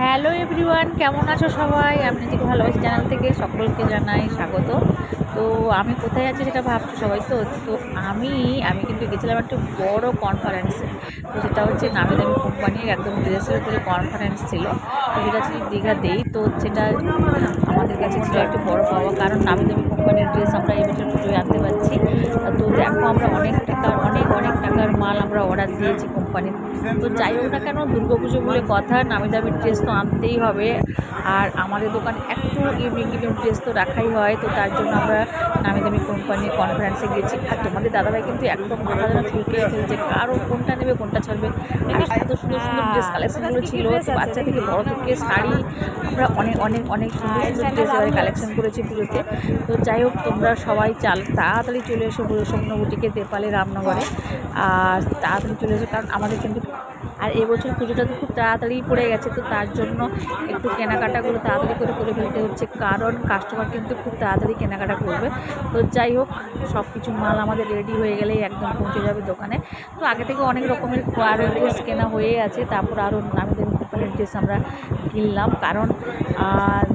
Hello everyone, কেমন আছো সবাই? আমি নিজেকে ভালোবাসি চ্যানেল থেকে সকলকে জানাই স্বাগত। তো আমি কোথায় আছি সেটা ভাবছো সবাই। তো তো আমি আমি কিন্তু গেছিলাম একটা বড় কনফারেন্সে। তো সেটা হচ্ছে নামি দামি কোম্পানির একদম ড্রেসের উপরে কনফারেন্স ছিল। তো সেটা ছিল দীঘাতেই। তো সেটা আমাদের কাছে ছিল একটা বড় পাওয়া, কারণ নামি দামি কোম্পানির ড্রেস আমরা এই বছর পুজোয় আনতে পারছি। তো দেখো, আমরা অনেক টাকার মাল আমরা অর্ডার দিয়েছি কোম্পানির। তো যাই হোক না কেন, দুর্গাপুজো বলে কথা, নামি দামি ড্রেস তো আনতেই হবে। আর আমাদের দোকানে একটু ইউনিক ড্রেস তো রাখাই হয়। তো তার জন্য আমরা নামি দামি কোম্পানির কনফারেন্সে গেছি। আর তোমাদের দাদাভাই কিন্তু একদম মাথা যেন চুলকে ফেলছে, কারো কোনটা নেবে কোনটা ছাড়বে। এত সুন্দর সুন্দর ড্রেস কালেকশনগুলো ছিল। তো বাচ্চা থেকে বড় থেকে শাড়ি, আমরা অনেক সুন্দর সুন্দর ড্রেস এবারে কালেকশন করেছি পুজোতে। তো যাই হোক, তোমরা সবাই তাড়াতাড়ি চলে এসো স্বপ্ন বুটিকে, তেপালে, রামনগরে। আর তাড়াতাড়ি চলে এসো, কারণ আমাদের কিন্তু আর এবছর পুজোটা তো খুব তাড়াতাড়ি পড়ে গেছে। তো তার জন্য একটু কেনাকাটাগুলো তাড়াতাড়ি করে ফেলতে হচ্ছে, কারণ কাস্টমার কিন্তু খুব তাড়াতাড়ি কেনাকাটা করবে। তো যাই হোক, সব কিছু মাল আমাদের রেডি হয়ে গেলেই একদম পৌঁছে যাবে দোকানে। তো আগে থেকে অনেক রকমের আরও ড্রেস কেনা হয়ে আছে, তারপর আরও নামি দামি কোম্পানির ড্রেস আমরা কিনলাম, কারণ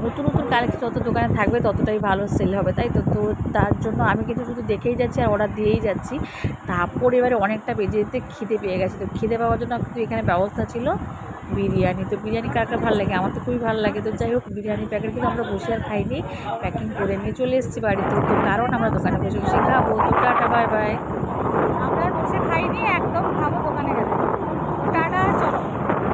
নতুন নতুন কালেকশন যত দোকানে থাকবে ততটাই ভালো সেল হবে, তাই তো। তো তার জন্য আমি কিন্তু শুধু দেখেই যাচ্ছি আর অর্ডার দিয়েই যাচ্ছি। তারপর এবারে অনেকটা বেজে যেতে খিদে পেয়ে গেছে। তো খিদে পাওয়ার জন্য কিন্তু এখানে ব্যবস্থা ছিল বিরিয়ানি। তো বিরিয়ানি কার কার ভালো লাগে? আমার তো খুবই ভালো লাগে। তো যাই হোক, বিরিয়ানি প্যাকেট কিন্তু আমরা বসে আর খাইনি, প্যাকিং করে নিয়ে চলে এসেছি বাড়িতে। তো কারণ আমরা দোকানে বসে বসে খাবো। তো টাটা, বাই বাই। আমরা বসে খাইনি, একদম খাবো দোকানে গেলে।